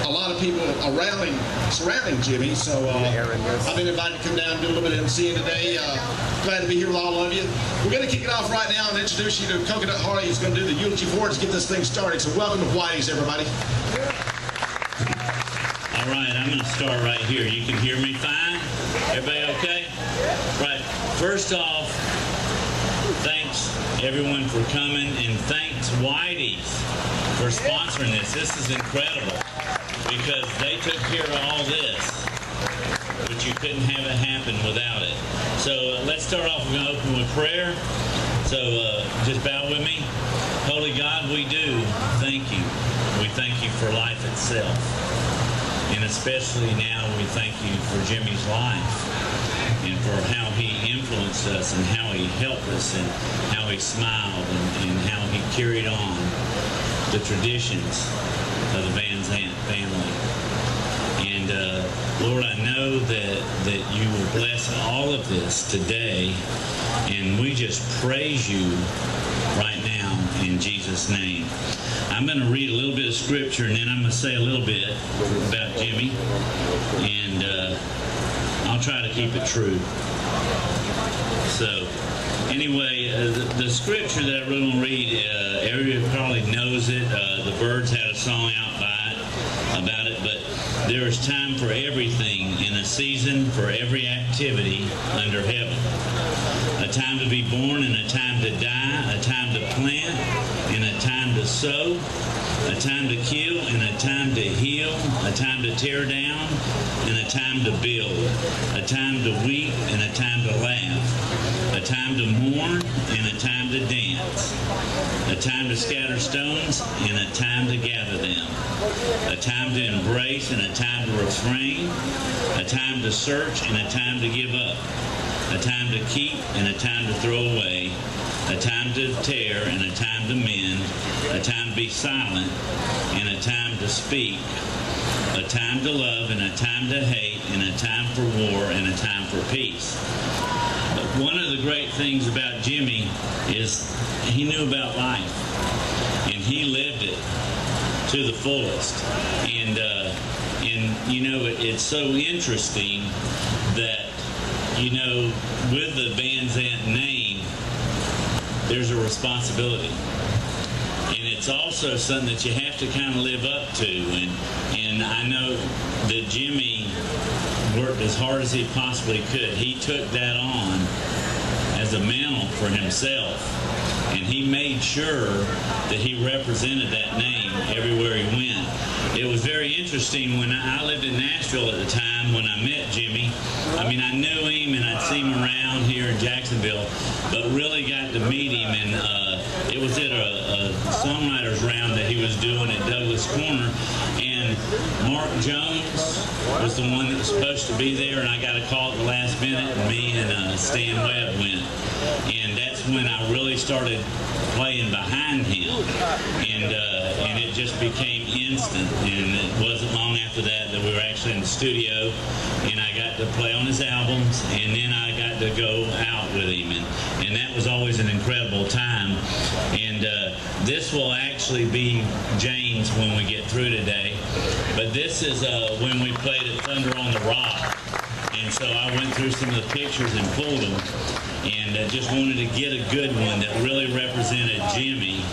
a lot of people surrounding Jimmie. So I've been invited to come down and do a little bit of emceeing today. Glad to be here with all of you. We're going to kick it off right now and introduce you to Coconut Harley, who's going to do the eulogy for us, get this thing started. So welcome to Whitey's, everybody. All right, I'm going to start right here. You can hear me fine? Everybody okay? Right. First off, thanks everyone for coming, and thanks Whitey's for sponsoring this. This is incredible because they took care of all this, but you couldn't have it happen without it. So let's start off. We're going to open with prayer. So just bow with me. Holy God, we do thank you. We thank you for life itself. And especially now we thank you for Jimmie's life and for how he influenced us and how he helped us and how he smiled and how he carried on the traditions of the Van Zant family. And Lord, I know that you will bless all of this today, and we just praise you right now in Jesus' name. I'm going to read a little bit of scripture, and then I'm going to say a little bit about Jimmie, and I'll try to keep it true. So, anyway, the scripture that I really want to read, everybody probably knows it. The Birds had a song out about it, but there is time for everything in a season for every activity under heaven. A time to be born and a time to die, a time to plant and a time to sow, a time to kill and a time to heal, a time to tear down and a time to build, a time to weep and a time to laugh, a time to mourn and a time to dance, a time to scatter stones and a time to gather them, a time to embrace and a time to refrain, a time to search and a time to give up, a time to keep and a time to throw away, a time to tear and a time to mend, a time to be silent and a time to speak, a time to love and a time to hate, and a time for war and a time for peace. But one of the great things about Jimmie is he knew about life, and he lived it to the fullest. And you know, it's so interesting that, you know, with the Van Zant name, there's a responsibility. And it's also something that you have to kind of live up to. And I know that Jimmie worked as hard as he possibly could. He took that on as a mantle for himself. And he made sure that he represented that name everywhere he went. It was very interesting when I lived in Nashville at the time when I met Jimmie. I mean, I knew him and I'd seen him around here in Jacksonville, but really got to meet him. And it was at a songwriters round that he was doing at Douglas Corner. And Mark Jones was the one that was supposed to be there, and I got a call at the last minute, and me and Stan Webb went. And that's when I really started playing behind him, and it just became instant. And it wasn't long after that we were actually in the studio, and I got to play on his albums, and then I got to go out with him, and that was always an incredible time. And this will actually be Jane's when we get through today, but this is when we played at Thunder on the Rock. And so I went through some of the pictures and pulled them, and just wanted to get a good one that really represented Jimmie.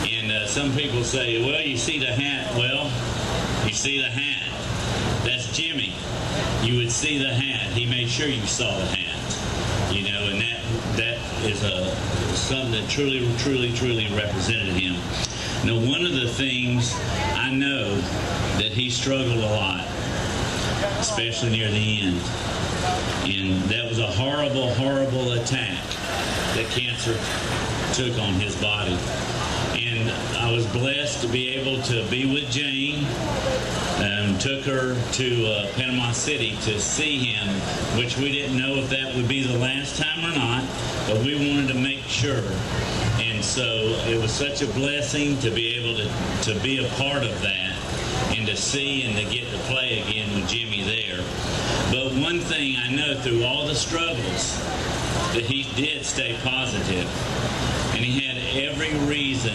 And some people say, well, you see the hat. Well, you see the hat. That's Jimmie. You would see the hat. He made sure you saw the hat. You know, and that is something that truly represented him. Now, one of the things I know that he struggled a lot, especially near the end. And that was a horrible, horrible attack that cancer took on his body. And I was blessed to be able to be with Jane, and took her to Panama City to see him, which we didn't know if that would be the last time or not, but we wanted to make sure. And so it was such a blessing to be able to be a part of that, and to see and to get to play again with Jimmie there. But one thing I know through all the struggles, that he did stay positive, and he had every reason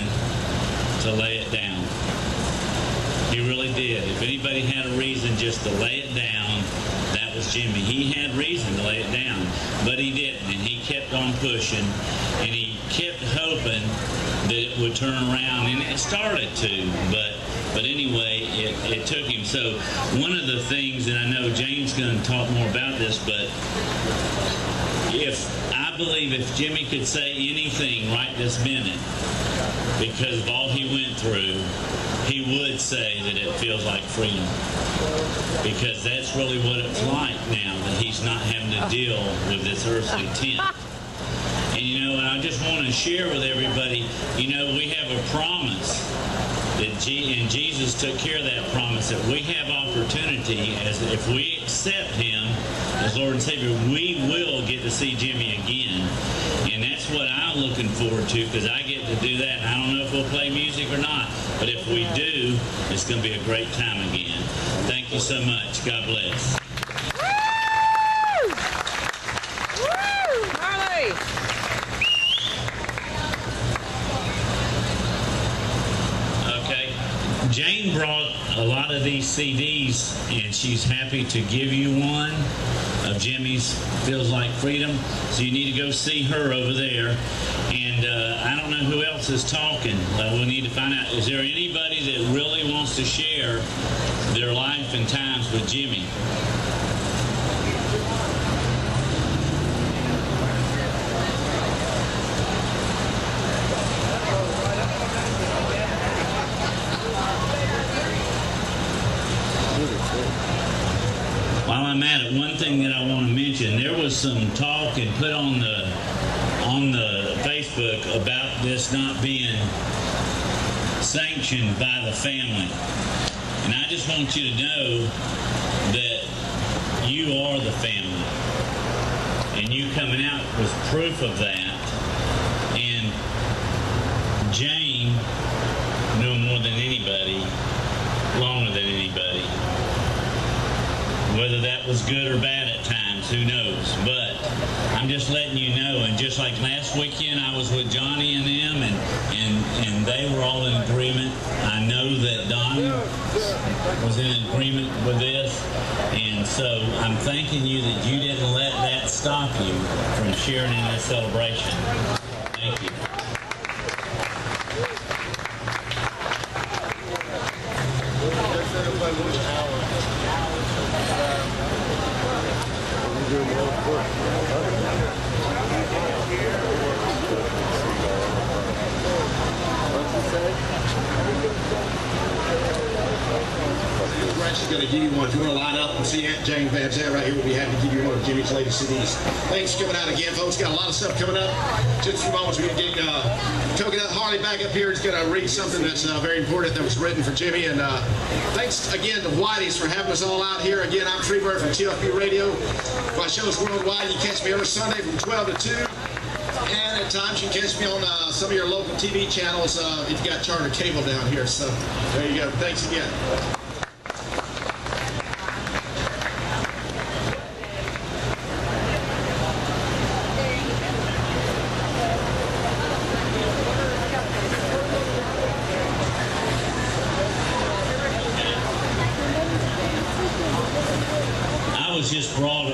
to lay it down. He really did. If anybody had a reason just to lay it down, that was Jimmie. He had reason to lay it down, but he didn't, and he kept on pushing, and he kept hoping that it would turn around, and it started to, but anyway, it took him. So one of the things, and I know Jane's going to talk more about this, but I believe if Jimmie could say anything right this minute, because of all he went through, he would say that it feels like freedom. Because that's really what it's like now, that he's not having to deal with this earthly tent. And and I just want to share with everybody, we have a promise that and Jesus took care of that promise, that we have opportunity, as if we accept him as Lord and Savior, we will get to see Jimmie again. And that's what I'm looking forward to, because I get to do that. And I don't know if we'll play music or not, but if we do, it's going to be a great time again. Thank you so much. God bless. Jane brought a lot of these CDs, and she's happy to give you one of Jimmie's Feels Like Freedom. So you need to go see her over there. And I don't know who else is talking. We'll need to find out. Is there anybody that really wants to share their life and times with Jimmie? While I'm at it, one thing that I want to mention, there was some talk and put on the Facebook about this not being sanctioned by the family. And I just want you to know that you are the family. And you coming out was proof of that. And Jane knew more than anybody, longer than anybody. Whether that was good or bad at times, who knows? But I'm just letting you know. And just like last weekend, I was with Johnny and them, and they were all in agreement. I know that Don was in agreement with this. And so I'm thanking you that you didn't let that stop you from sharing in this celebration. Thank you. She's going to give you one. If you want to line up and see Aunt Jane Van Zandt right here, we'll be happy to give you one of Jimmie's latest CDs. Thanks for coming out again, folks. Got a lot of stuff coming up. Just a few moments, we're going to get Coconut Harley back up here. He's going to read something that's very important that was written for Jimmie. And thanks again to Whitey's for having us all out here. Again, I'm Freebird from TFB Radio. My show is worldwide. You catch me every Sunday from 12 to 2. And at times you can catch me on some of your local TV channels if you got Charter Cable down here. So there you go. Thanks again. Just brought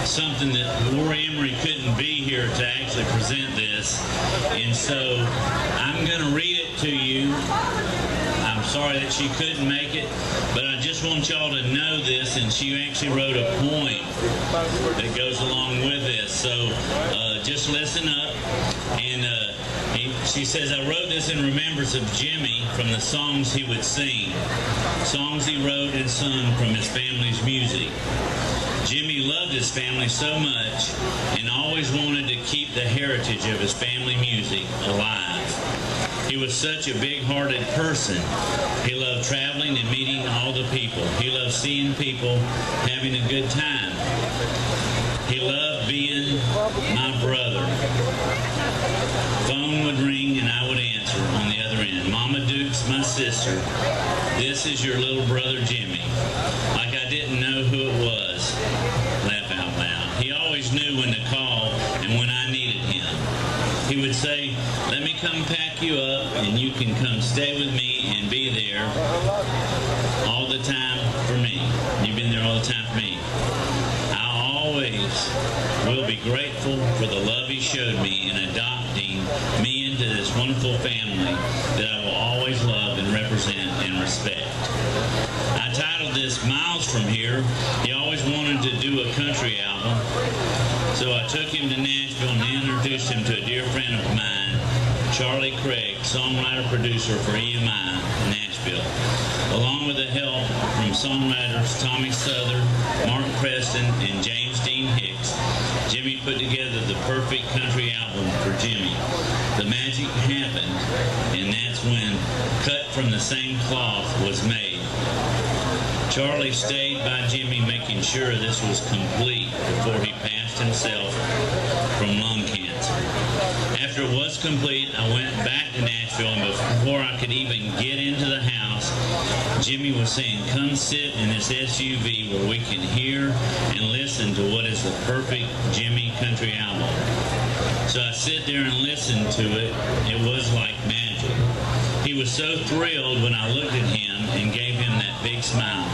something that Laura Emery couldn't be here to actually present this, and so I'm going to read it to you. I'm sorry that she couldn't make it, but I just want y'all to know this, and she actually wrote a poem that goes along with this, so just listen up. And she says, I wrote this in remembrance of Jimmie from the songs he would sing, songs he wrote and sung from his family's music. Jimmie loved his family so much and always wanted to keep the heritage of his family music alive. He was such a big-hearted person. He loved traveling and meeting all the people. He loved seeing people having a good time. He loved being my brother. Phone would ring and I would answer on the other end. Mama Duke's my sister. This is your little brother Jimmie. Like I didn't know who it was. Laugh out loud. He always knew when to call and when I needed him. He would say, let me come pack you up and you can come stay with me and be there the time for me. I always will be grateful for the love he showed me in adopting me into this wonderful family that I will always love and represent and respect. I titled this Miles From Here. He always wanted to do a country album, so I took him to Nashville and introduced him to a dear friend of mine, Charlie Craig, songwriter-producer for EMI in Nashville. Along with the help from songwriters Tommy Souther, Mark Preston, and James Dean Hicks, Jimmie put together the perfect country album for Jimmie. The magic happened, and that's when Cut From the Same Cloth was made. Charlie stayed by Jimmie, making sure this was complete before he passed himself from lung cancer. After it was complete, I went back to Nashville, and before I could even get into the house, Jimmie was saying, "Come sit in this SUV where we can hear and listen to what is the perfect Jimmie country album." So I sit there and listen to it. It was like magic. He was so thrilled when I looked at him and gave him that big smile.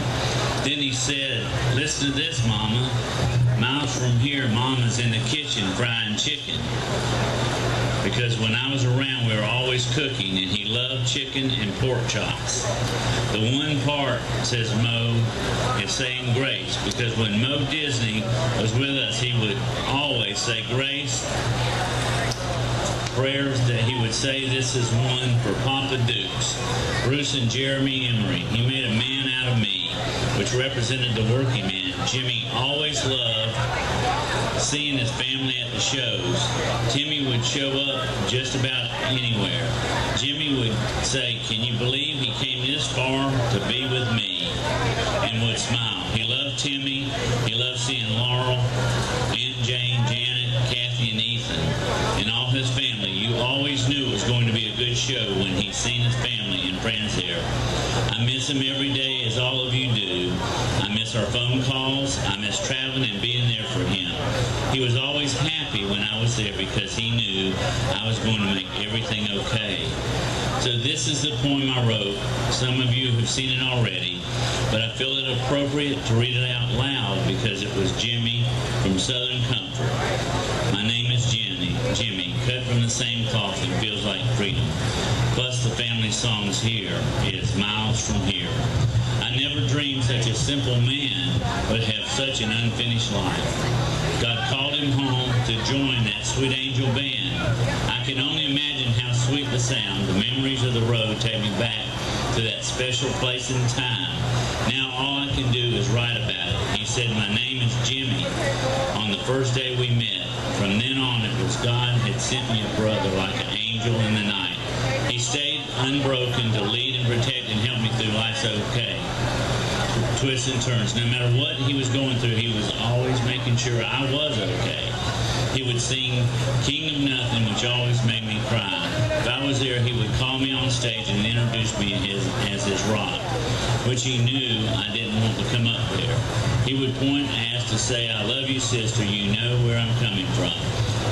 Then he said, "Listen to this, Mama. Miles from here, Mama's in the kitchen frying chicken." Because when I was around, we were always cooking, and he loved chicken and pork chops. The one part, says Mo, is saying grace, because when Mo Disney was with us, he would always say grace. Prayers that he would say, this is one for Papa Dukes, Bruce and Jeremy Emery. He made a man out of me, which represented the working man. Jimmie always loved seeing his family at the shows. Timmy would show up just about anywhere. Jimmie would say, "Can you believe he came this far to be with me?" and would smile. He loved Timmy. He loved seeing Laurel, Aunt Jane, Janet, Kathy, and Ethan, and all his family. You always knew it was going to be a good show when he seen his family and friends there. I miss him every day, as all of you do. I miss our phone calls. I miss traveling and being there for him. He was always happy when I was there because he knew I was going to make everything okay. So this is the poem I wrote. Some of you have seen it already, but I feel it appropriate to read it out loud because it was Jimmie from Southern Comfort. My name is Jimmie, cut from the same cloth and feels like freedom. Plus the family songs here is Miles From Here. I never dreamed such a simple man would have such an unfinished life. God called him home to join that sweet angel band. I can only imagine how sweet the sound, the memories of the road take me back to that special place in time. Now all I can do is write about it. He said, "My name is Jimmie," on the first day we met. From then on, it was God had sent me a brother like an angel in the night. He stayed unbroken to lead and protect and help me through life's okay twists and turns. No matter what he was going through, he was always making sure I was okay. He would sing King of Nothing, which always made me cry. If I was there, he would call me on stage and introduce me as his rock, which he knew I didn't want to come up there. He would point as to say, "I love you, sister. You know where I'm coming from."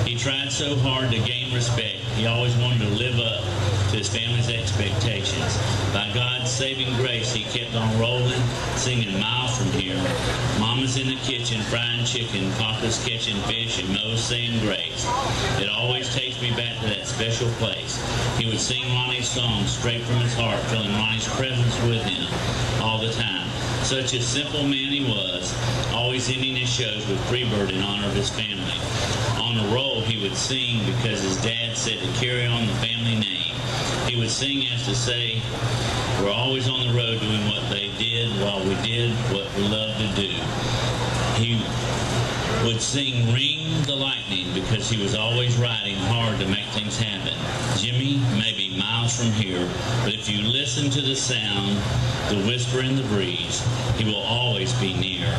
He tried so hard to gain respect. He always wanted to live up to his family's expectations. By God's saving grace, he kept on rolling, singing Miles From Here. Mama's in the kitchen frying chicken, Papa's catching fish, and Mo's saying grace. It always takes me back to that special place. He would sing Ronnie's songs straight from his heart, feeling Ronnie's presence with him all the time. Such a simple man he was, always ending his shows with Freebird in honor of his family. On a roll, he would sing because his dad said to carry on the family name. He would sing as to say, we're always on the road doing what they did while we did what we loved to do. He would sing Ring the Lightning because he was always riding hard to make things happen. Jimmie may be miles from here, but if you listen to the sound, the whisper in the breeze, he will always be near.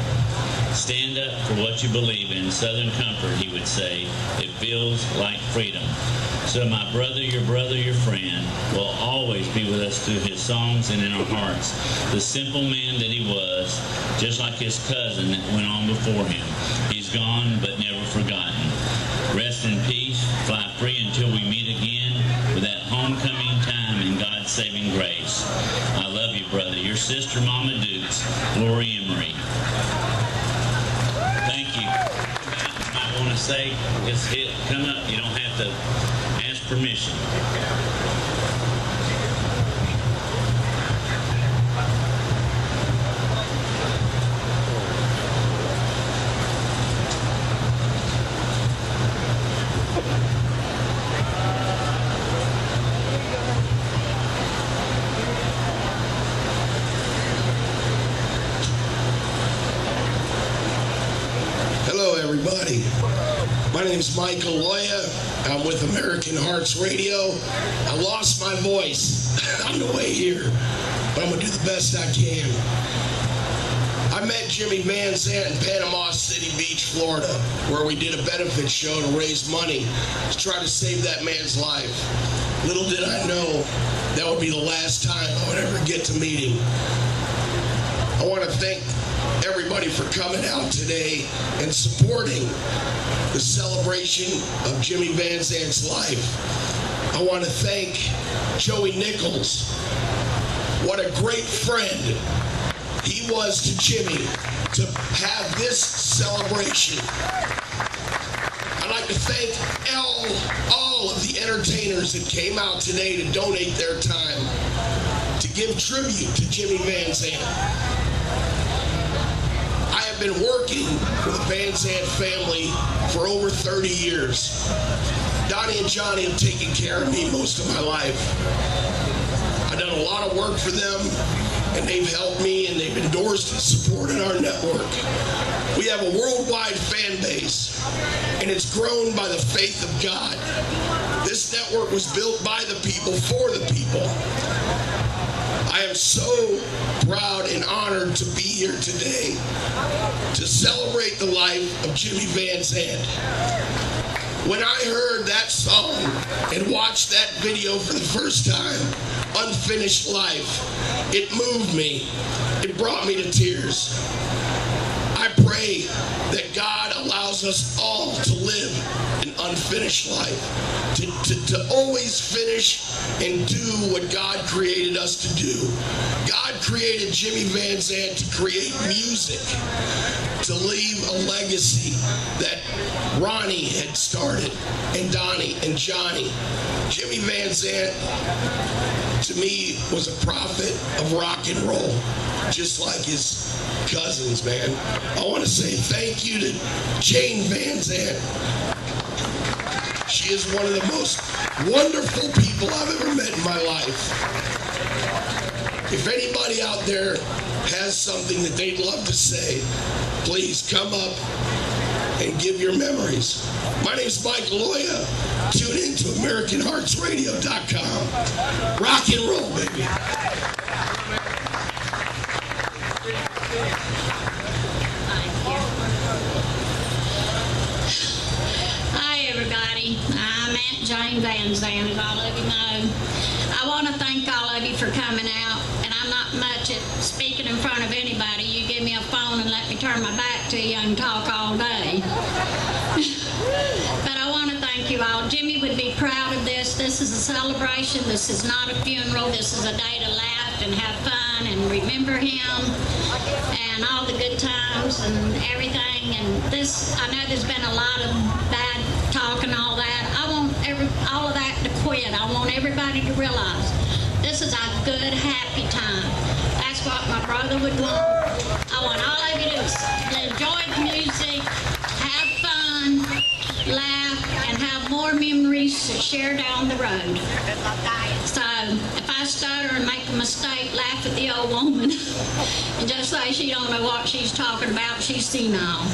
Stand up for what you believe in. Southern Comfort, he would say. It feels like freedom. So my brother, your friend, will always be with us through his songs and in our hearts. The simple man that he was, just like his cousin that went on before him. He's gone, but never forgotten. Rest in peace, fly free until we meet again with that homecoming time and God's saving grace. I love you, brother. You're sister Mama Dukes, Lori Emery. Thank you. You might want to say, just come up. You don't have to ask permission. Hello, everybody. My name is Mike Aloia. I'm with American Hearts Radio. I lost my voice on the way here, but I'm going to do the best I can. I met Jimmie Van Zant in Panama City Beach, Florida, where we did a benefit show to raise money to try to save that man's life. Little did I know that would be the last time I would ever get to meet him. I want to thank everybody for coming out today and supporting the celebration of Jimmie Van Zant's life. I want to thank Joey Nichols. What a great friend he was to Jimmie to have this celebration. I'd like to thank all of the entertainers that came out today to donate their time to give tribute to Jimmie Van Zant. I have been working for the Van Zant family for over 30 years. Donnie and Johnny have taken care of me most of my life. I've done a lot of work for them, and they've helped me, and they've endorsed and supported our network. We have a worldwide fan base, and it's grown by the faith of God. This network was built by the people for the people. I am so proud and honored to be here today to celebrate the life of Jimmie Van Zant. When I heard that song and watched that video for the first time, Unfinished Life, it moved me. It brought me to tears. I pray that God allows us all to live an unfinished life, to always finish and do what God created us to do. God created Jimmie Van Zant to create music, to leave a legacy that Ronnie had started, and Donnie and Johnny. Jimmie Van Zant, to me, was a prophet of rock and roll, just like his cousins, man. I want to say thank you to Jane Van Zant. She is one of the most wonderful people I've ever met in my life. If anybody out there has something that they'd love to say, please come up and give your memories. My name's Mike Aloia. Tune in to AmericanHeartsRadio.com. Rock and roll, baby. Hi, everybody. I'm Aunt Jane Van Zant, as all of you know. I want to thank all of you for coming out, and I'm not much at speaking in front of anybody. You give me a phone and let me turn my back to you and talk all day. But I want to thank you all. Jimmie would be proud of this. This is a celebration. This is not a funeral. This is a day to laugh and have fun and remember him and all the good times and everything. And this, I know there's been a lot of bad talk and all that. I want all of that to quit. I want everybody to realize this is a good, happy time. That's what my brother would want. I want all of you to enjoy the music, have fun, laugh, and have more memories to share down the road. So if I stutter and make a mistake, laugh at the old woman and just say she don't know what she's talking about. She's senile.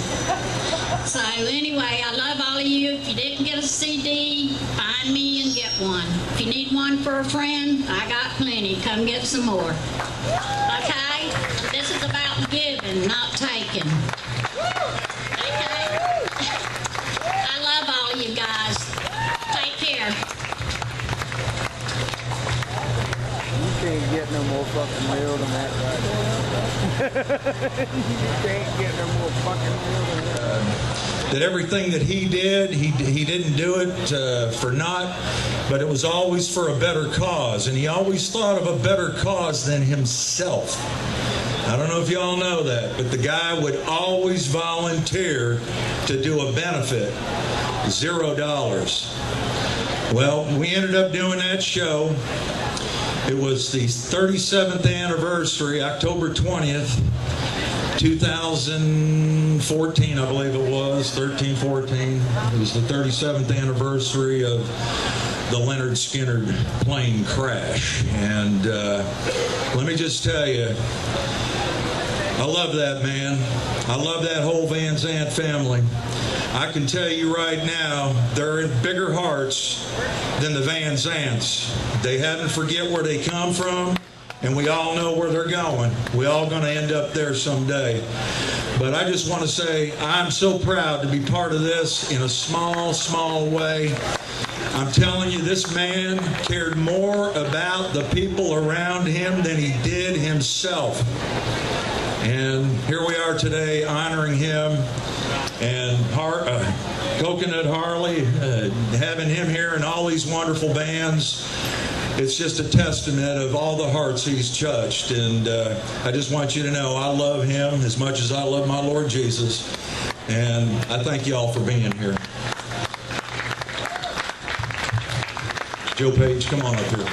So anyway, I love all of you. If you didn't get a CD, find me and get one. If you need one for a friend, I got plenty. Come get some more. Okay? This is about giving, not taking. Okay? I love all you guys. Take care. You can't get no more fucking real than that right there. You can't get no more fucking real than that. that everything that he did, he didn't do it for naught, but it was always for a better cause. And he always thought of a better cause than himself. I don't know if y'all know that, but the guy would always volunteer to do a benefit. $0. Well, we ended up doing that show. It was the 37th anniversary, October 20th, 2014, I believe it was, 13, 14. It was the 37th anniversary of the Leonard Skinner plane crash. And let me just tell you, I love that man. I love that whole Van Zant family. I can tell you right now, they're in bigger hearts than the Van Zants. They haven't forget where they come from, and we all know where they're going. We're all going to end up there someday. But I just want to say I'm so proud to be part of this in a small, small way. I'm telling you, this man cared more about the people around him than he did himself. And here we are today honoring him. And Coconut Harley, having him here and all these wonderful bands, it's just a testament of all the hearts he's touched. And I just want you to know I love him as much as I love my Lord Jesus. And I thank you all for being here. Joe Page, come on up here.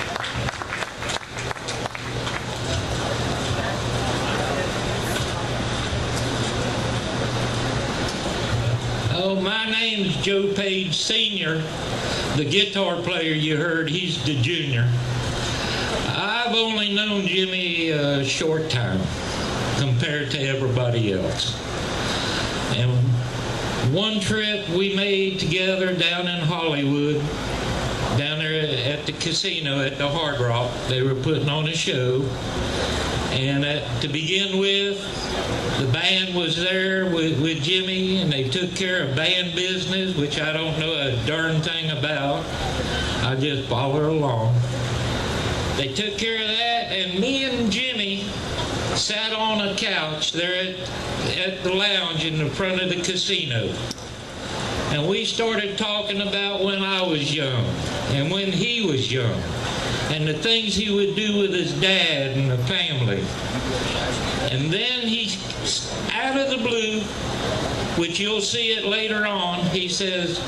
My name's Joe Page Sr., the guitar player you heard. He's the junior. I've only known Jimmie a short time compared to everybody else. And one trip we made together down in Hollywood, down there at the casino at the Hard Rock, they were putting on a show. And to begin with, the band was there with Jimmie, and they took care of band business, which I don't know a darn thing about. I just follow along. They took care of that, and me and Jimmie sat on a couch there at the lounge in the front of the casino. And we started talking about when I was young and when he was young, and the things he would do with his dad and the family. And then he, out of the blue, which you'll see it later on, he says,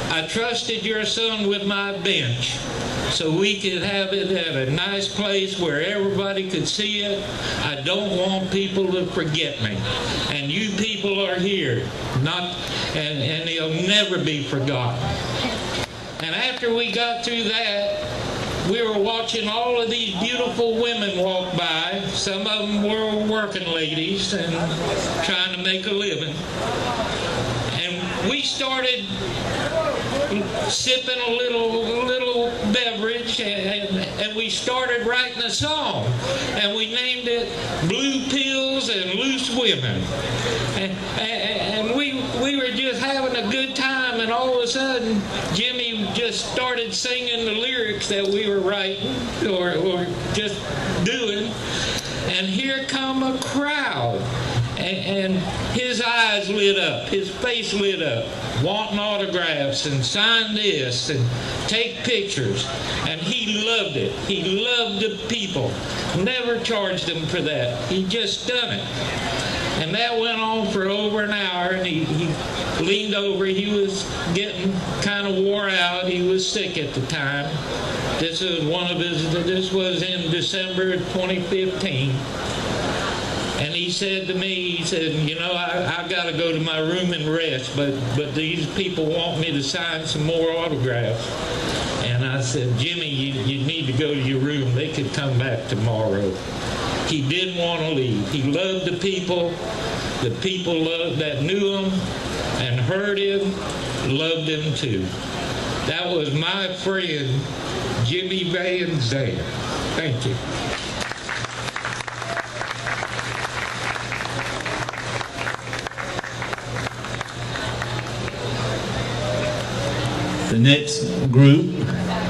I trusted your son with my bench so we could have it at a nice place where everybody could see it. I don't want people to forget me. And you people are here, and he'll never be forgotten. And after we got through that, we were watching all of these beautiful women walk by. Some of them were working ladies and trying to make a living. And we started sipping a little beverage, and we started writing a song. And we named it Blue Pills and Loose Women. And we were just having a good time, and all of a sudden, Jimmie just started singing the lyrics that we were writing or just doing. And here come a crowd. And his eyes lit up, his face lit up, wanting autographs and sign this and take pictures. And he loved it. He loved the people. Never charged them for that. He just done it. And that went on for over an hour, and he leaned over. He was getting kind of wore out. He was sick at the time. This was in December of 2015. And he said to me, he said, you know, I got to go to my room and rest, but these people want me to sign some more autographs. And I said, Jimmie, you need to go to your room. They could come back tomorrow. He didn't want to leave. He loved the people. The people that knew him and heard him loved him too. That was my friend, Jimmie Van Zant. Thank you. The next group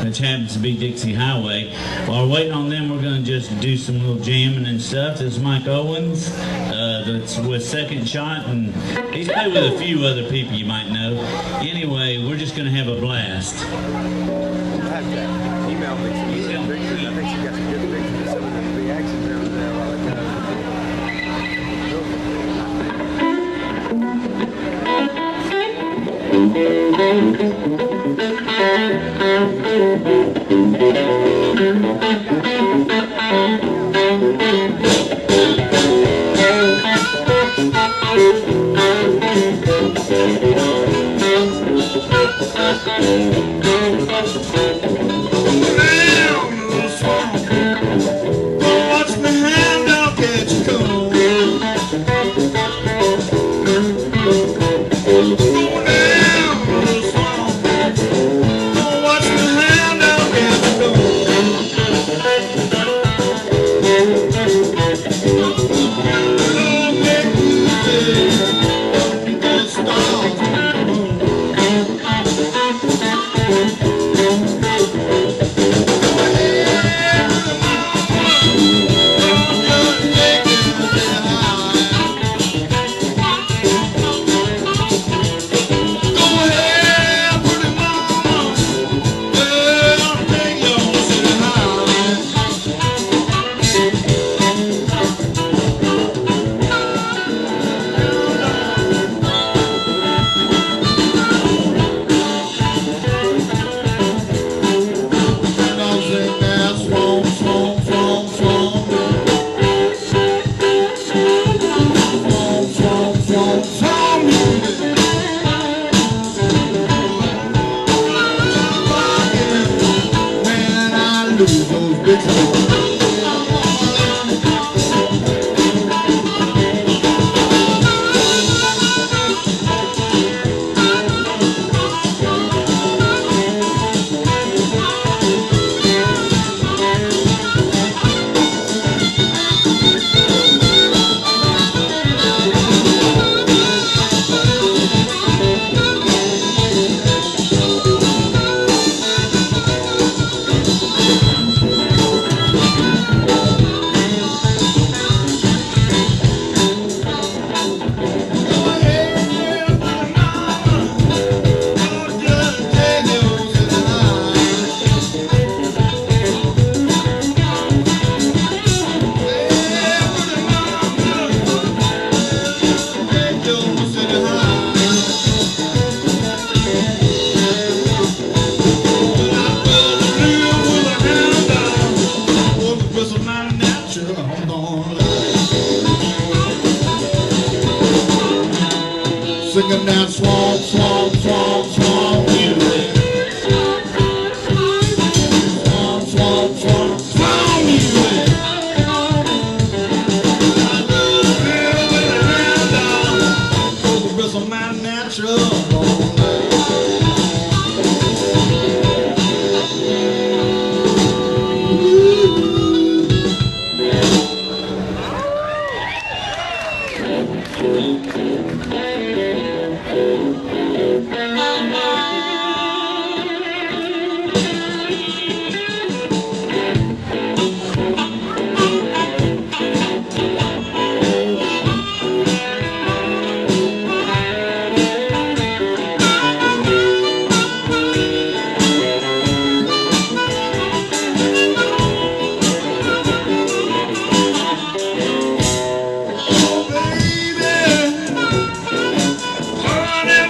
which happens to be Dixie Highway. While we're waiting on them, we're going to just do some little jamming and stuff. This is Mike Owens, that's with Second Shot, and he's played with a few other people you might know. Anyway, we're just going to have a blast. Email me some pictures. I think she got some good pictures of some of the reactions over there while it singing that swamp, swamp, swamp, swamp music. Swamp, swamp, swamp, swamp music. I love it when I hand down, for the rest of my natural running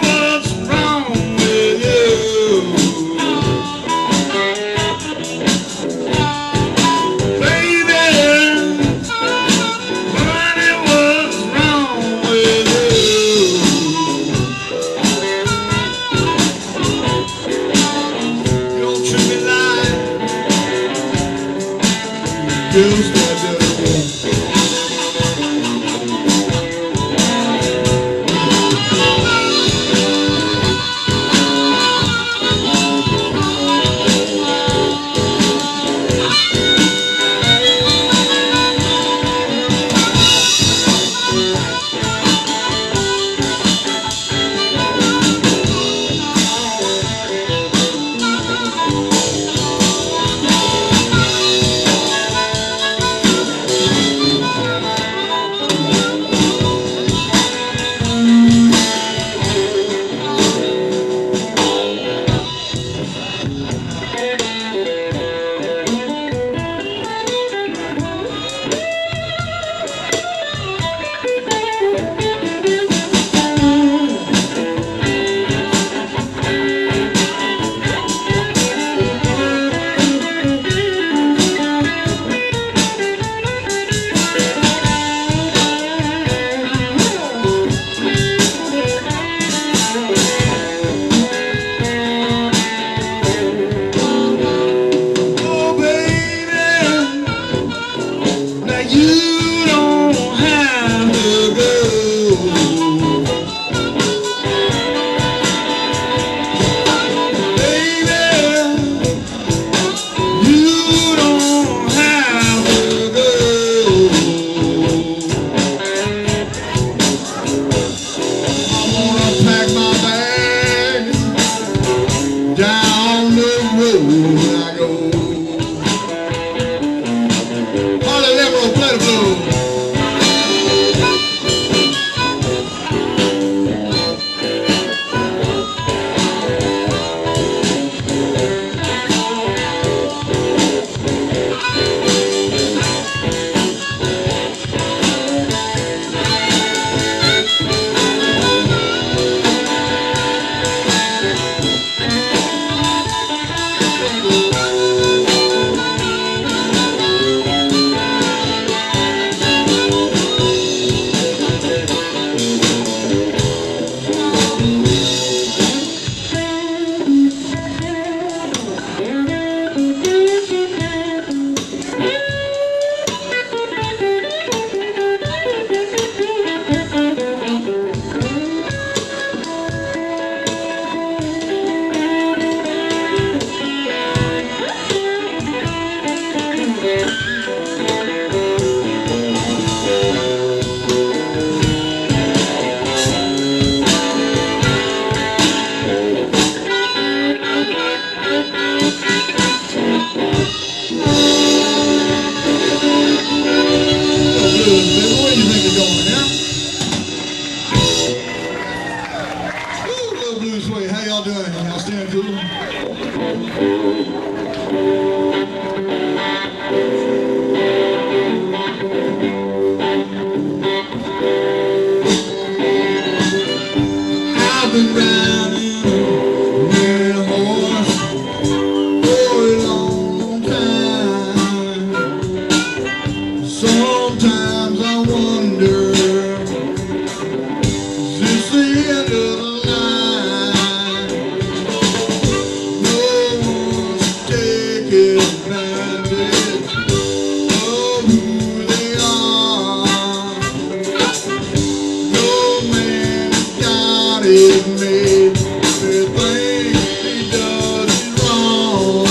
made. Everything he does is wrong.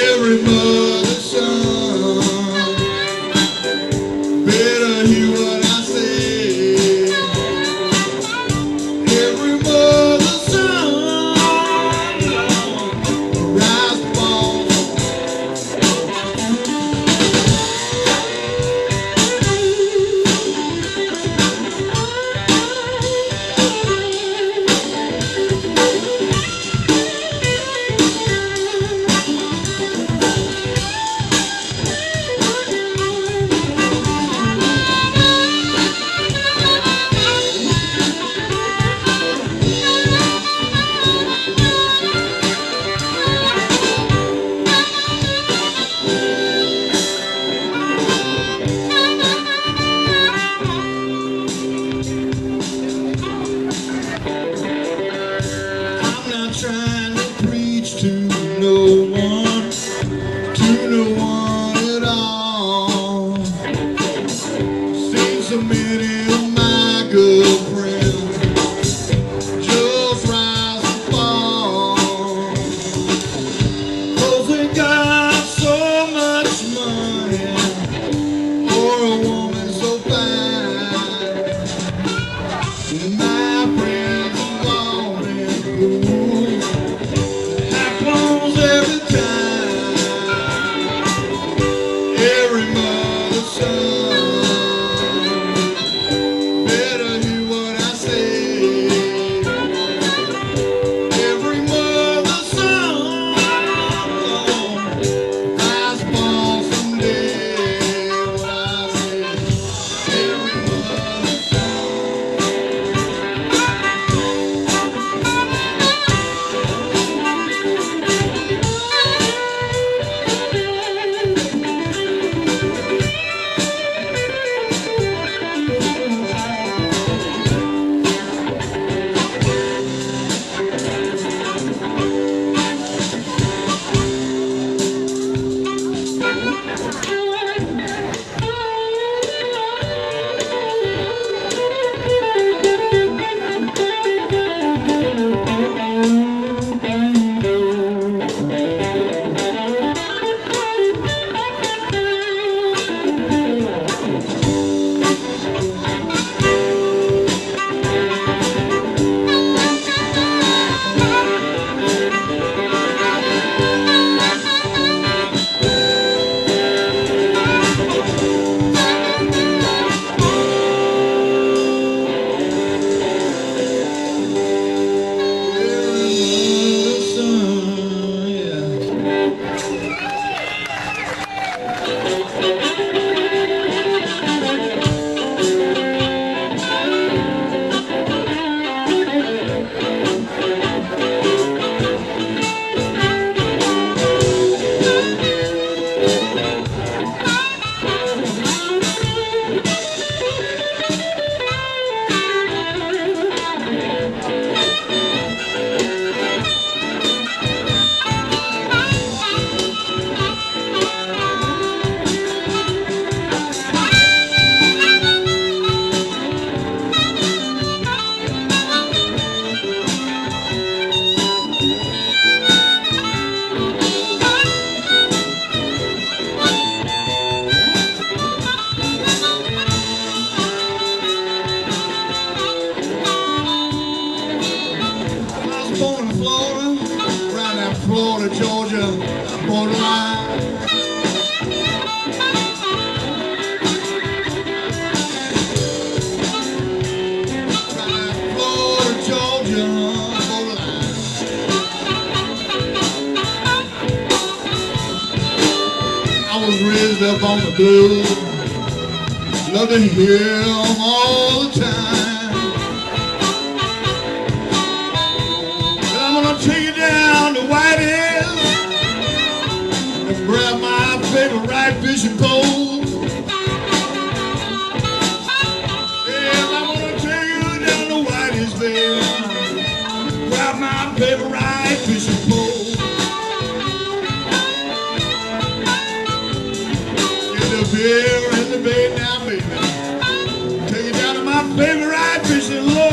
Every mother's son better hear what I say. Every mother's son rise and fall. I'm not trying to preach to no one at all. Seen so many of my good friends just rise and fall. 'Cause they got so much money or a woman so fine. My friends are falling fools. Happens every time. Every mother's son better hear what I say. Every mother's son rise and fall someday. What I say. Every mother's son. Born in Florida, around that Florida, Georgia borderline. Around that Florida, Georgia borderline. I was raised up on the blues, loved to hear them all the time. Take you down to Whitey's and grab my favorite fishing pole. Yeah, I'm gonna take you down to Whitey's, baby. Grab my favorite fishing pole. Get the beer and the bait now, baby. Take you down to my favorite fishing lure.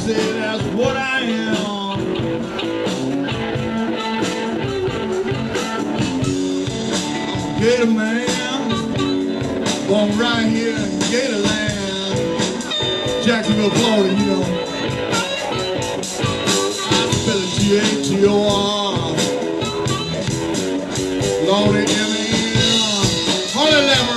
say that's what I am. I'm a gator man, born right here in Gatorland, Jacksonville, Florida, you know. I spell it G-A-T-O-R, Lordy M-A-N, Holy Lamb.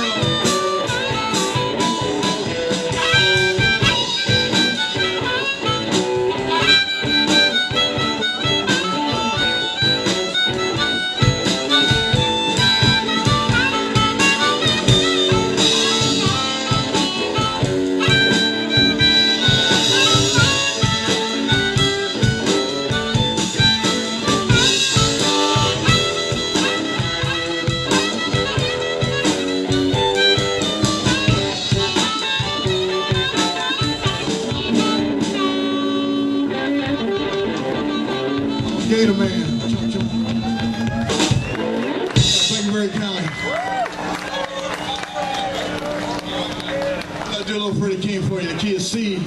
Gator man. Thank you very kindly. I'll do a little Freddie King for you, the key of C.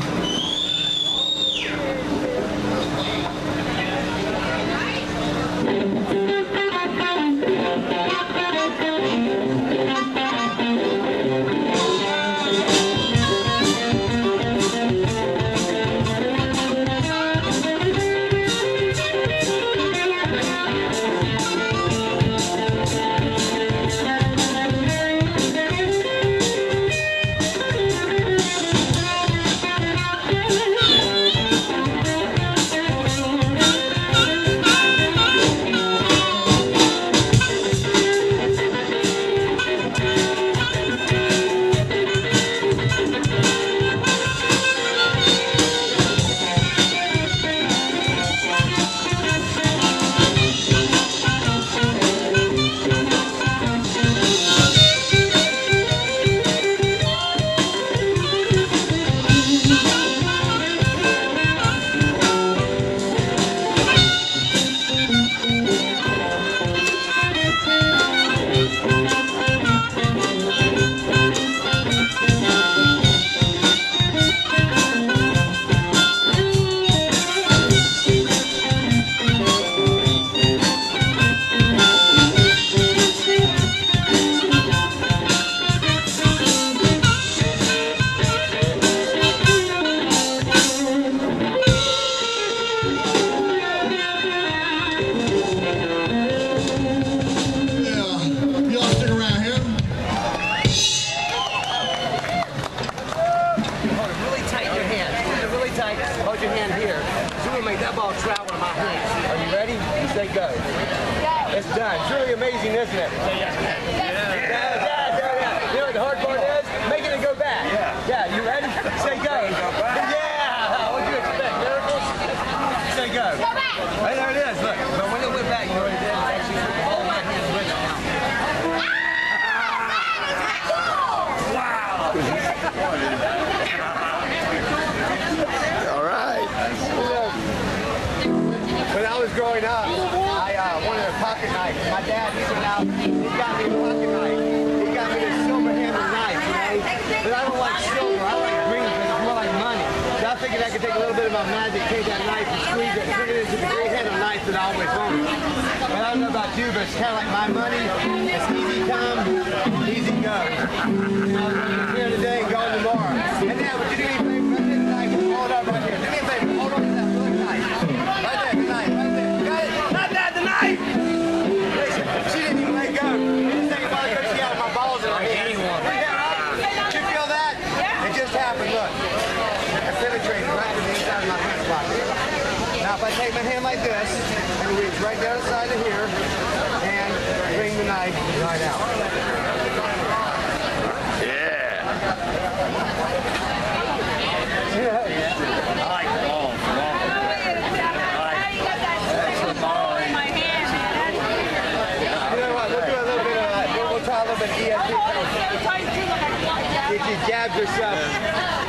Jab yourself.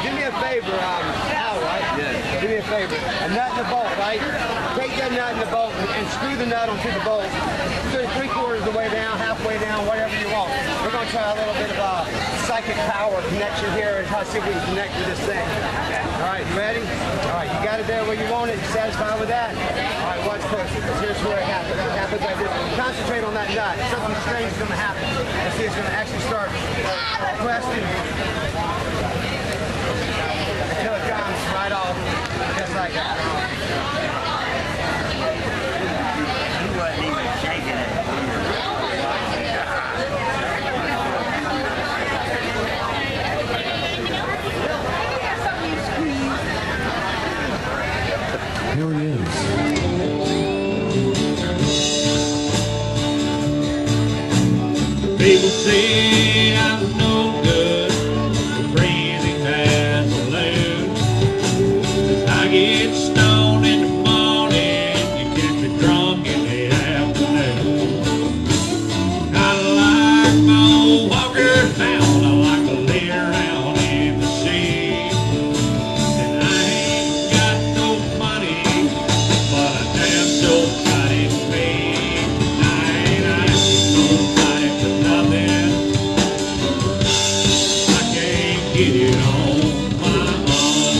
Do me a favor, Al, right? Yeah. Do me a favor. A nut and a bolt, right? Take that nut and the bolt and screw the nut onto the bolt. Three-quarters of the way down, halfway down, whatever you want. We're going to try a little bit of psychic power connection here and see if we can connect to this thing. Okay. All right, you ready? All right, you got it. right there where you want it. You satisfied with that? All right, watch close. Here's where it happens. It happens like this. Concentrate on that nut. Something strange is going to happen. Let's see, it's going to actually start questing until it comes right off, just like that. He wasn't even shaking it. Here he is. People say I'm no good, crazy as a loon. I get stoned in the morning, you catch me drunk in the afternoon. I like my old walker down, I like to lay around in the sea. And I ain't got no money, but I damn sure got it made. I ain't asking nobody for nothing. I can't get it on my own.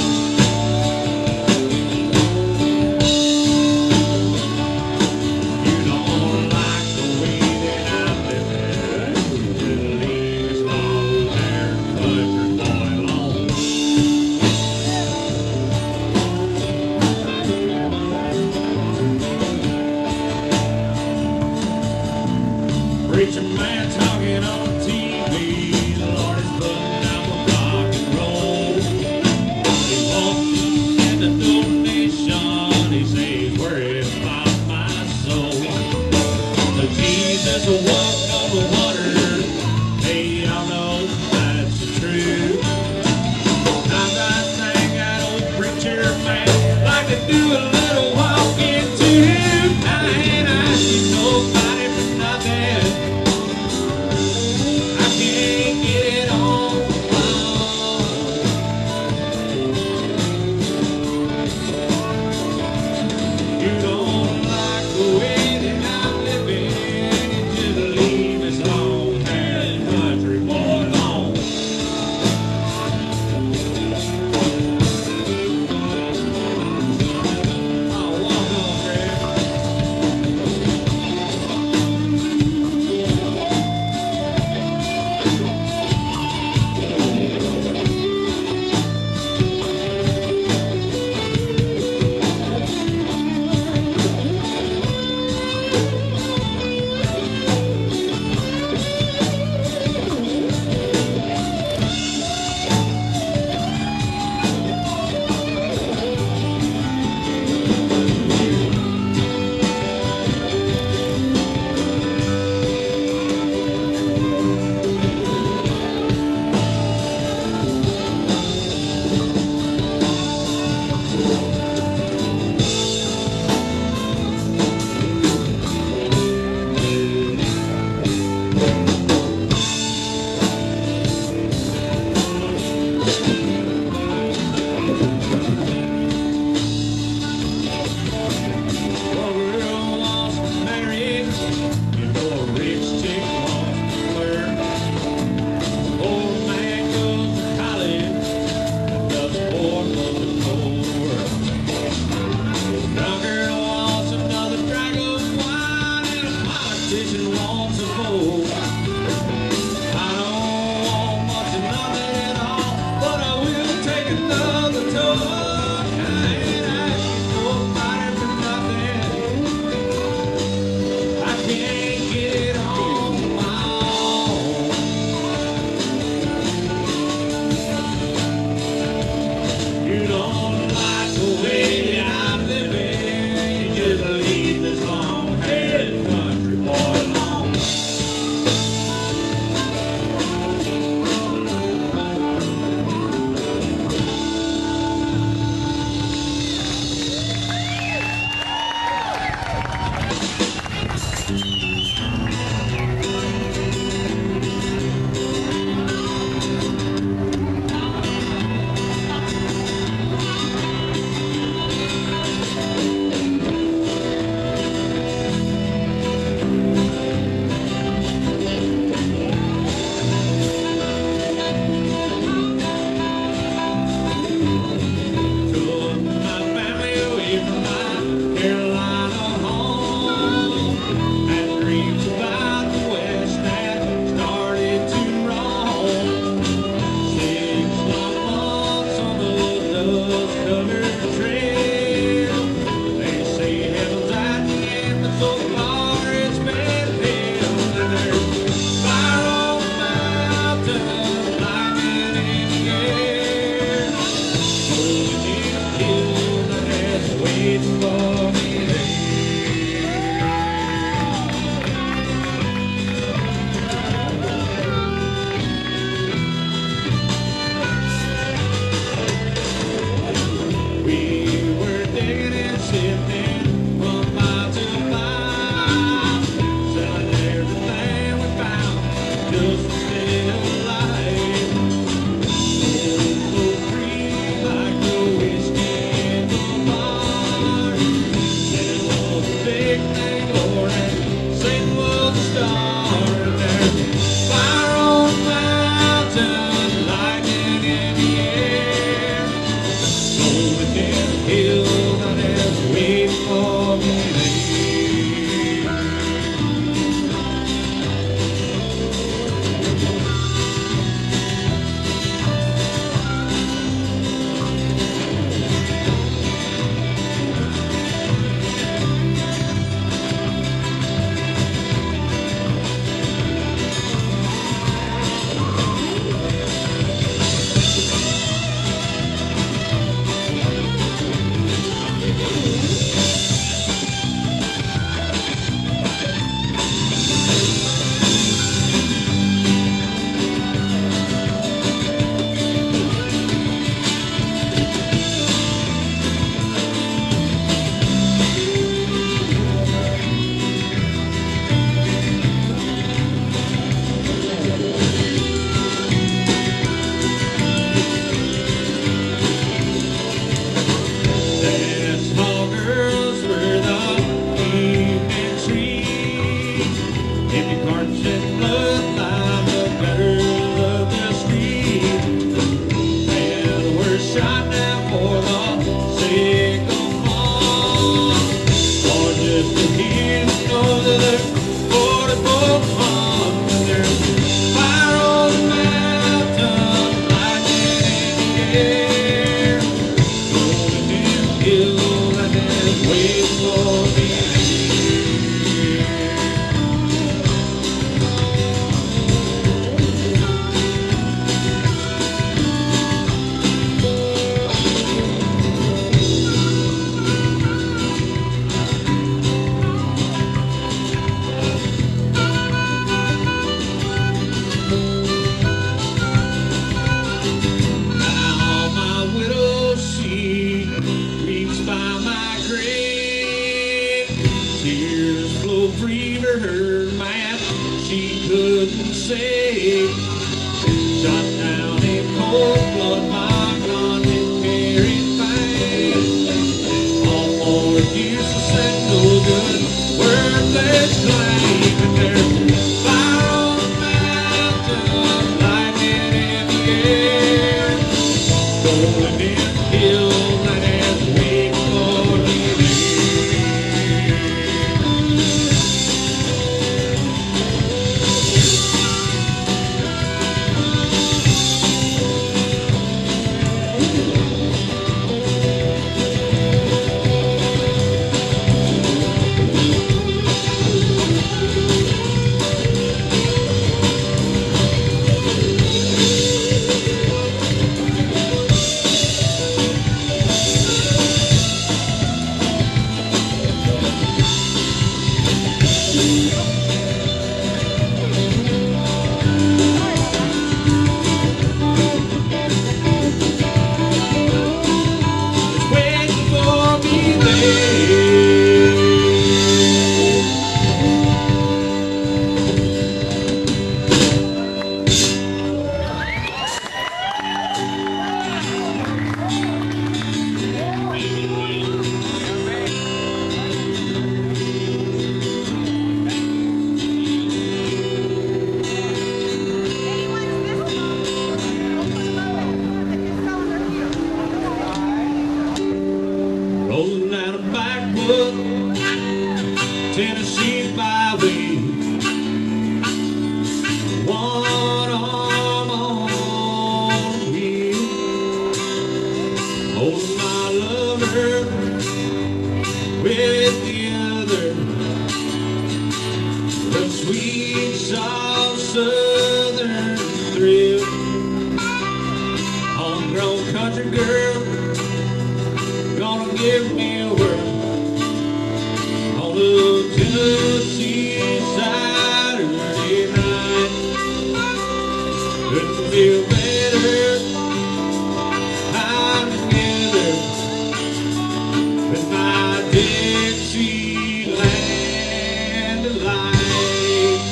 waiting for me there. We were digging and sifting from mile to mile, selling everything we found just to stay alive. So free like the whiskey in the bar. Said it was a big thing, Lord, and Satan was a star. There's fire on the mountain, lightning in the air. Over them hills, and there's waiting for me there. There's small girls with the evening trees, empty carts and blood line the gutters of the street. And we're shot down for the sake of fun, or just to hear the noise of their 44 fun. And there's fire on the mountain, lightning in the air. Rolling them hills, and there's waiting for me there. Now my widow, she weeps by my grave. Tears flow free to her mouth, she couldn't save. Shot down in cold blood, my conscience carried pain. All more useless and no good, worthless claim. And there's fire on the mountain, lightning in the air. Rolling in hills, and there's waiting for me there. It's waiting for me there. Rolling down a backwood Tennessee byway, one arm on the wheel, holding my lover with the other. The sweet, soft southern thrill, homegrown country girl, gonna give me away. over on a Tennessee Saturday night. Couldn't feel better, I'm together with my Dixieland life.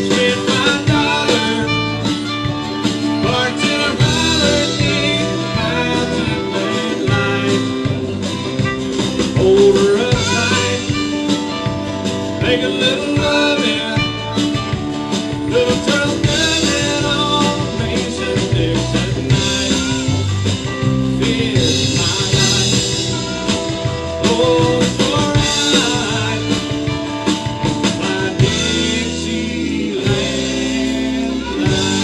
Spent my dollar, parked in a holiday mountain life. Hold her up tight, make a little loving, little turtle coming on Mason Dixon night. Feel my life, oh, it's alright, my Dixieland life.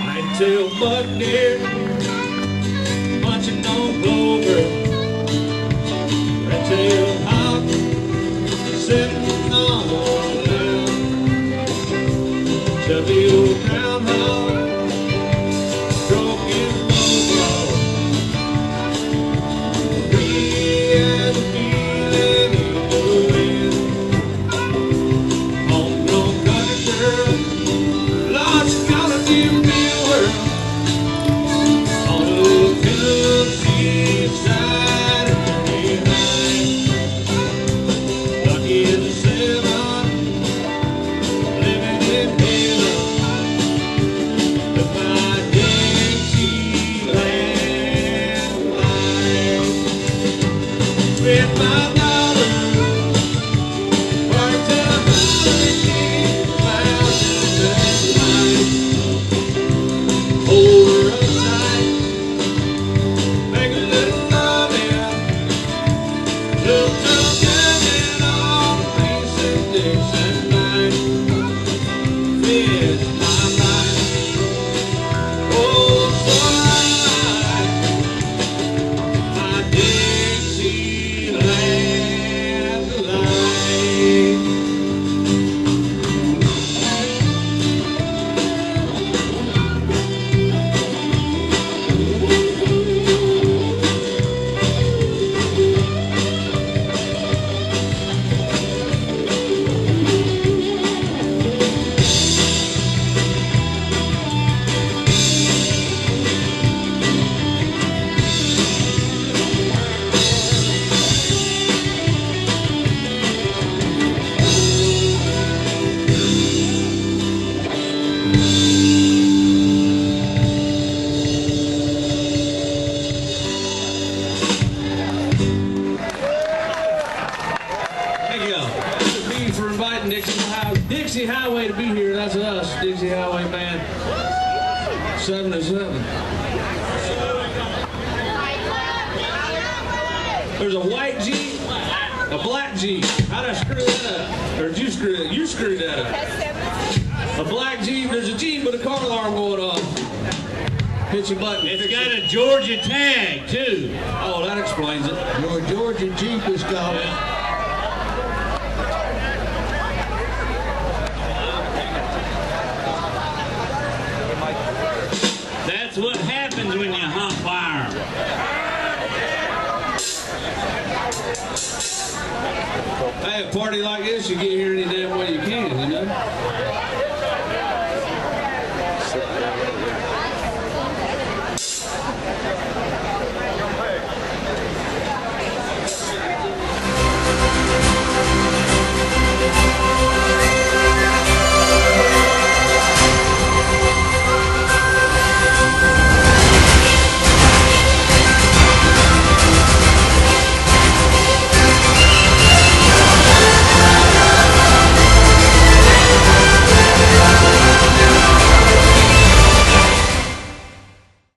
White-tail buck deer, munching on clover, red-tail hawk, sitting on a limb, chubby old groundhog, stroking buffalo, free as a feeling in the wind, homegrown country girl, lost got a new world on a Tennessee Saturday night. Lucky as a seven, living in heaven with my Dixieland life. With my dollar, parked in a holiday mountain life. Hold her up tight, make a little loving, little turtle coming on Mason Dixon night. It's my life, oh, so right, my Dixieland life. Thank y'all. Thank me for inviting Dixie Highway to be here. That's us, Dixie Highway Band 77. There's a white Jeep, a black Jeep. How'd I screw that up? Or did you screw it? You screwed that up. A black Jeep. There's a Jeep with a car alarm going off. Hit your button. It's got a Georgia tag, too. Oh, that explains it. Your Georgia Jeep is calling. That's what happens when you hot wire 'em. Hey, a party like this, you get here any damn way you can, you know?